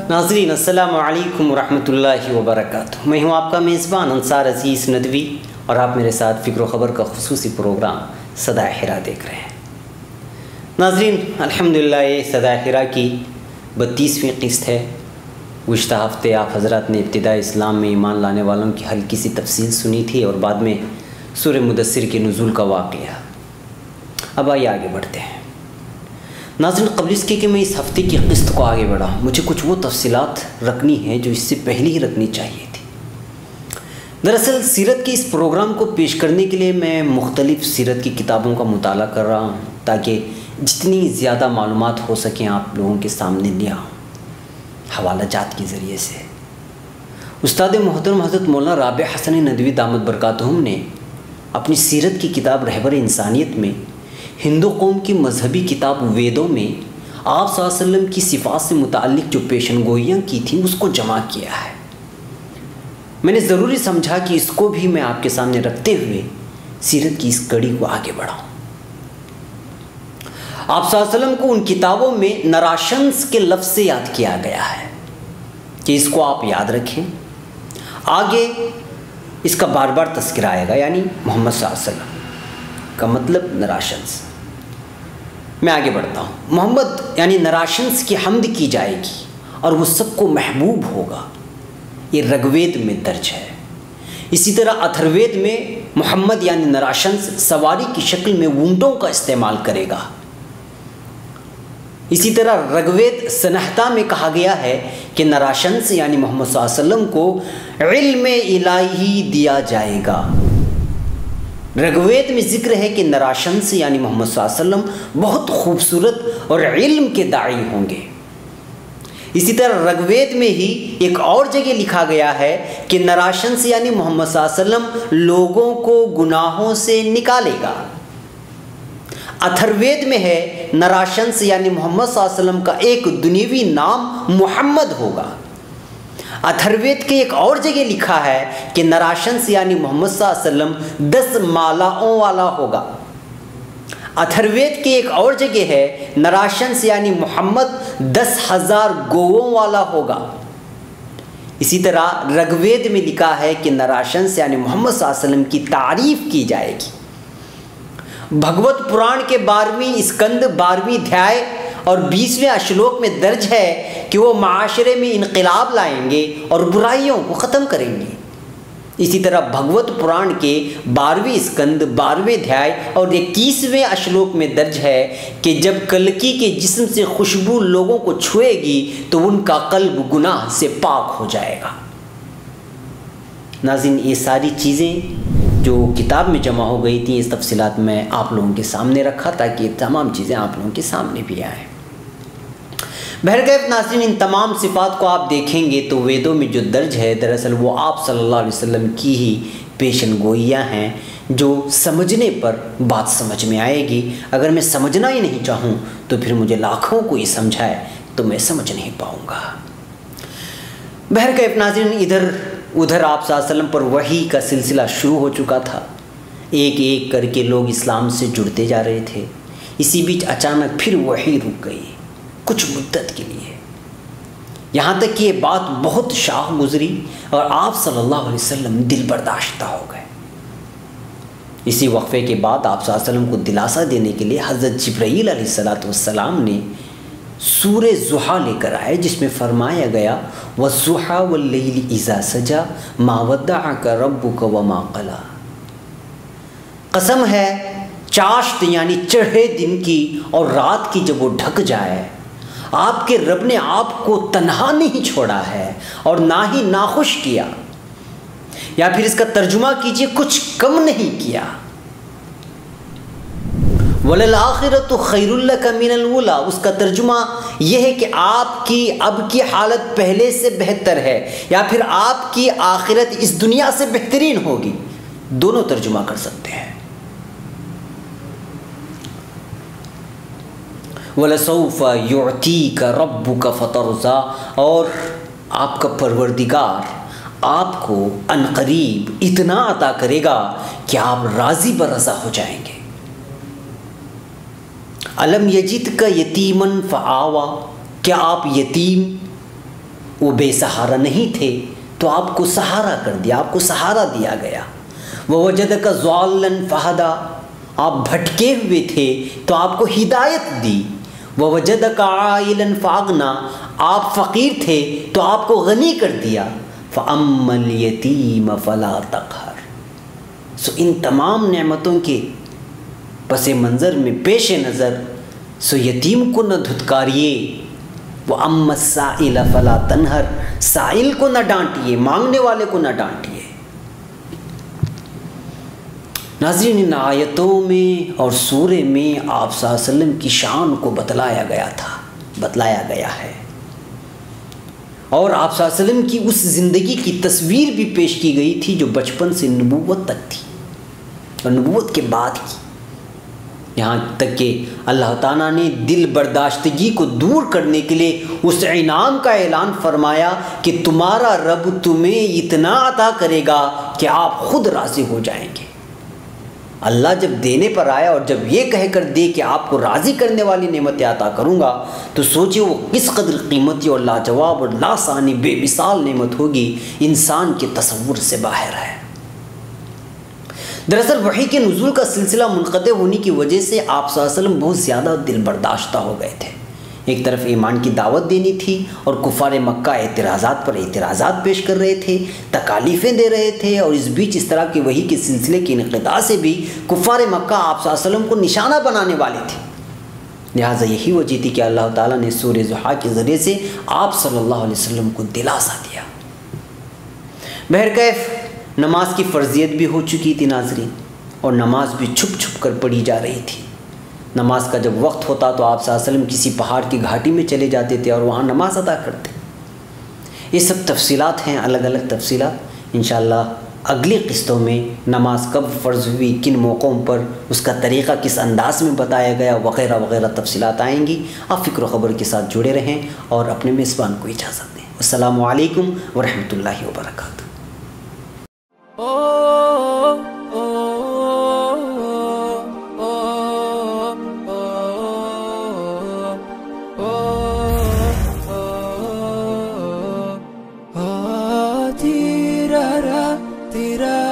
ناظرین السلام علیکم ورحمۃ اللہ وبرکاتہ۔ میں ہوں آپ کا میزبان انصار عزیز ندوی اور آپ میرے ساتھ فکر و خبر کا خصوصی پروگرام صدائے حرا دیکھ رہے ہیں۔ ناظرین الحمدللہ یہ صدائے حرا کی 32ویں قسط ہے۔ گزشتہ ہفتے آپ حضرات نے ابتداء اسلام میں ایمان لانے والوں کی ہلکی سی تفصیل سنی تھی اور بعد میں سورہ مدثر کے نزول کا واقعہ۔ اب آئیے آگے بڑھتے ہیں۔ ناظرین قبل اس کے کہ میں اس ہفتے کی قسط کو آگے بڑھاؤں، مجھے کچھ وہ تفصیلات رکھنی ہیں جو اس سے پہلے ہی رکھنی چاہیے تھی۔ دراصل سیرت کے اس پروگرام کو پیش کرنے کے لیے میں مختلف سیرت کی کتابوں کا مطالعہ کر رہا ہوں تاکہ جتنی زیادہ معلومات ہو سکیں آپ لوگوں کے سامنے لے آؤں حوالہ جات کے ذریعے سے۔ استاد محترم حضرت مولانا رابع حسن ندوی دامت برکاتہم نے اپنی سیرت کی کتاب رہبر انسانیت میں ہندو قوم کی مذہبی کتاب ویدوں میں آپ صلی اللہ علیہ وسلم کی صفات سے متعلق جو پیشن گوئیاں کی تھیں اس کو جمع کیا ہے۔ میں نے ضروری سمجھا کہ اس کو بھی میں آپ کے سامنے رکھتے ہوئے سیرت کی اس کڑی کو آگے بڑھاؤں۔ آپ صلی اللہ علیہ وسلم کو ان کتابوں میں نراشنس کے لفظ سے یاد کیا گیا ہے کہ اس کو آپ یاد رکھیں۔ آگے اس کا بار بار تذکرہ آئے گا، یعنی محمد صلی اللہ علیہ وسلم کا مطلب نراشنس۔ میں آگے بڑھتا ہوں۔ محمد یعنی نراشنس کی حمد کی جائے گی اور وہ سب کو محبوب ہوگا، یہ رگوید میں درج ہے۔ اسی طرح اتھروید میں محمد یعنی نراشنس سواری کی شکل میں اونٹوں کا استعمال کرے گا۔ اسی طرح رگوید سنہتا میں کہا گیا ہے کہ نراشنس یعنی محمد صلی اللہ علیہ وسلم کو علم الہی دیا جائے گا۔ رگوید میں ذکر ہے کہ نراشنس یعنی محمد صلی اللہ علیہ وسلم بہت خوبصورت اور علم کے داعی ہوں گے۔ اسی طرح رگوید میں ہی ایک اور جگہ لکھا گیا ہے کہ نراشنس یعنی محمد صلی اللہ علیہ وسلم لوگوں کو گناہوں سے نکالے گا۔ اتھروید میں ہے نراشنس یعنی محمد صلی اللہ علیہ وسلم کا ایک دنیوی نام محمد ہوگا۔ اتھروید کے ایک اور جگہ لکھا ہے کہ نراشنس یعنی محمد صلی اللہ علیہ وسلم 10 مالاؤں والا ہوگا۔ اتھروید کے ایک اور جگہ ہے نراشنس یعنی محمد 10,000 گوؤں والا ہوگا۔ اسی طرح رگوید میں لکھا ہے کہ نراشنس یعنی محمد صلی اللہ علیہ وسلم کی تعریف کی جائے گی۔ بھگوت پران کے 12ویں اسکند 12ویں ادھیائے اور 20ویں اشلوک میں درج ہے کہ وہ معاشرے میں انقلاب لائیں گے اور برائیوں کو ختم کریں گے۔ اسی طرح بھگوت پران کے 12ویں اسکند 12ویں ادھیائے اور 21ویں اشلوک میں درج ہے کہ جب کلکی کے جسم سے خوشبو لوگوں کو چھوئے گی تو ان کا قلب گناہ سے پاک ہو جائے گا۔ ناظرین یہ ساری چیزیں جو کتاب میں جمع ہو گئی تھیں، اس تفصیلات میں آپ لوگوں کے سامنے رکھا تاکہ یہ تمام چیزیں آپ لوگوں کے سامنے بھی آئیں۔ بہرکیف ناظرین ان تمام صفات کو آپ دیکھیں گے تو ویدوں میں جو درج ہے دراصل وہ آپ صلی اللہ علیہ وسلم کی ہی پیشن گوئیاں ہیں جو سمجھنے پر بات سمجھ میں آئے گی۔ اگر میں سمجھنا ہی نہیں چاہوں تو پھر مجھے لاکھوں کو یہ سمجھائے تو میں سمجھ نہیں پاؤں گا۔ بہرکیف ناظرین ادھر آپ صلی اللہ علیہ وسلم پر وحی کا سلسلہ شروع ہو چکا تھا۔ ایک ایک کر کے لوگ اسلام سے جڑتے جا رہے تھے۔ اسی بیچ اچانک پھر وحی رک گئی کچھ مدت کے لیے، یہاں تک کہ یہ بات بہت شاخ گزری اور آپ صلی اللہ علیہ وسلم دل برداشتہ ہو گئے۔ اسی وقفے کے بعد آپ صلی اللہ علیہ وسلم کو دلاسا دینے کے لیے حضرت جبرائیل علیہ السلام نے سورہ ضحیٰ لے کر آئے جس میں فرمایا گیا وَالضُّحَىٰ وَاللَّيْلِ إِذَا سَجَىٰ مَا وَدَّعَكَ رَبُّكَ وَمَا قَلَىٰ۔ قسم ہے چاشت یعنی چڑھے دن کی اور رات کی جب وہ ڈھک جائے، آپ کے رب نے آپ کو تنہا نہیں چھوڑا ہے اور نہ ہی ناخوش کیا، یا پھر اس کا ترجمہ کیجئے کچھ کم نہیں کیا۔ وَلَلْآخِرَةُ خَيْرٌ لَكَ مِنَ الْأُولَىٰ، اس کا ترجمہ یہ ہے کہ آپ کی اب کی حالت پہلے سے بہتر ہے، یا پھر آپ کی آخرت اس دنیا سے بہترین ہوگی، دونوں ترجمہ کر سکتے ہیں۔ وَلَسَوْفَ يُعْتِيكَ رَبُّكَ فَتَرْضَىٰ، اور آپ کا پروردگار آپ کو عنقریب اتنا عطا کرے گا کہ آپ راضی برضا ہو جائیں گے۔ الم یجدک یتیما فآویٰ، کیا آپ یتیم وہ بے سہارا نہیں تھے تو آپ کو سہارا کر دیا، آپ کو سہارا دیا گیا۔ ووجدک ضالا فہدیٰ، آپ بھٹکے ہوئے تھے تو آپ کو ہدایت دی۔ ووجدک عائلا فاغنیٰ، آپ فقیر تھے تو آپ کو غنی کر دیا۔ فاما الیتیم فلا تقہر، سو ان تمام نعمتوں کے پس منظر میں پیش نظر سو یتیم کو نہ دھتکاریے، وَأَمَّا السَّائِلَ فَلَا تَنْهَرْ، سائل کو نہ ڈانٹیے، مانگنے والے کو نہ ڈانٹیے۔ ناظرین، ان آیتوں میں اور سورے میں آپ صلی اللہ علیہ وسلم کی شان کو بتلایا گیا ہے، اور آپ صلی اللہ علیہ وسلم کی اس زندگی کی تصویر بھی پیش کی گئی تھی جو بچپن سے نبوت تک تھی اور نبوت کے بعد کی، یہاں تک کہ اللہ تعالیٰ نے دل برداشتگی کو دور کرنے کے لیے اس انعام کا اعلان فرمایا کہ تمہارا رب تمہیں اتنا عطا کرے گا کہ آپ خود راضی ہو جائیں گے۔ اللہ جب دینے پر آیا اور جب یہ کہہ کر دے کہ آپ کو راضی کرنے والی نعمتیں عطا کروں گا، تو سوچے وہ کس قدر قیمتی اور لاجواب اور لاسانی بے مثال نعمت ہوگی، انسان کے تصور سے باہر ہے۔ دراصل وحی کے نزول کا سلسلہ منقطع ہونے کی وجہ سے آپ صلی اللہ علیہ وسلم بہت زیادہ دل برداشتہ ہو گئے تھے۔ ایک طرف ایمان کی دعوت دینی تھی اور کفار مکہ اعتراضات پر اعتراضات پیش کر رہے تھے، تکالیفیں دے رہے تھے، اور اس بیچ اس طرح کی وحی کے سلسلے کے انقطاع سے بھی کفار مکہ آپ صلی اللہ علیہ وسلم کو نشانہ بنانے والے تھے۔ لہٰذا یہی وجہ تھی کہ اللہ تعالیٰ نے سورہ ضحیٰ کے ذریعے سے آپ صلی اللہ علیہ وسلم کو دلاسا دیا۔ بہرکیف نماز کی فرضیت بھی ہو چکی تھی ناظرین، اور نماز بھی چھپ چھپ کر پڑھی جا رہی تھی۔ نماز کا جب وقت ہوتا تو آپ صلی اللہ علیہ وسلم کسی پہاڑ کی گھاٹی میں چلے جاتے تھے اور وہاں نماز ادا کرتے۔ یہ سب تفصیلات ہیں، الگ الگ تفصیلات۔ انشاءاللہ اگلی قسطوں میں نماز کب فرض ہوئی، کن موقعوں پر، اس کا طریقہ کس انداز میں بتایا گیا، وغیرہ وغیرہ تفصیلات آئیں گی۔ آپ فکر و خبر کے ساتھ جڑے رہیں اور اپنے میزبان کو اجازت دیں۔ السلام علیکم ورحمۃ اللہ وبرکاتہ۔ تیرا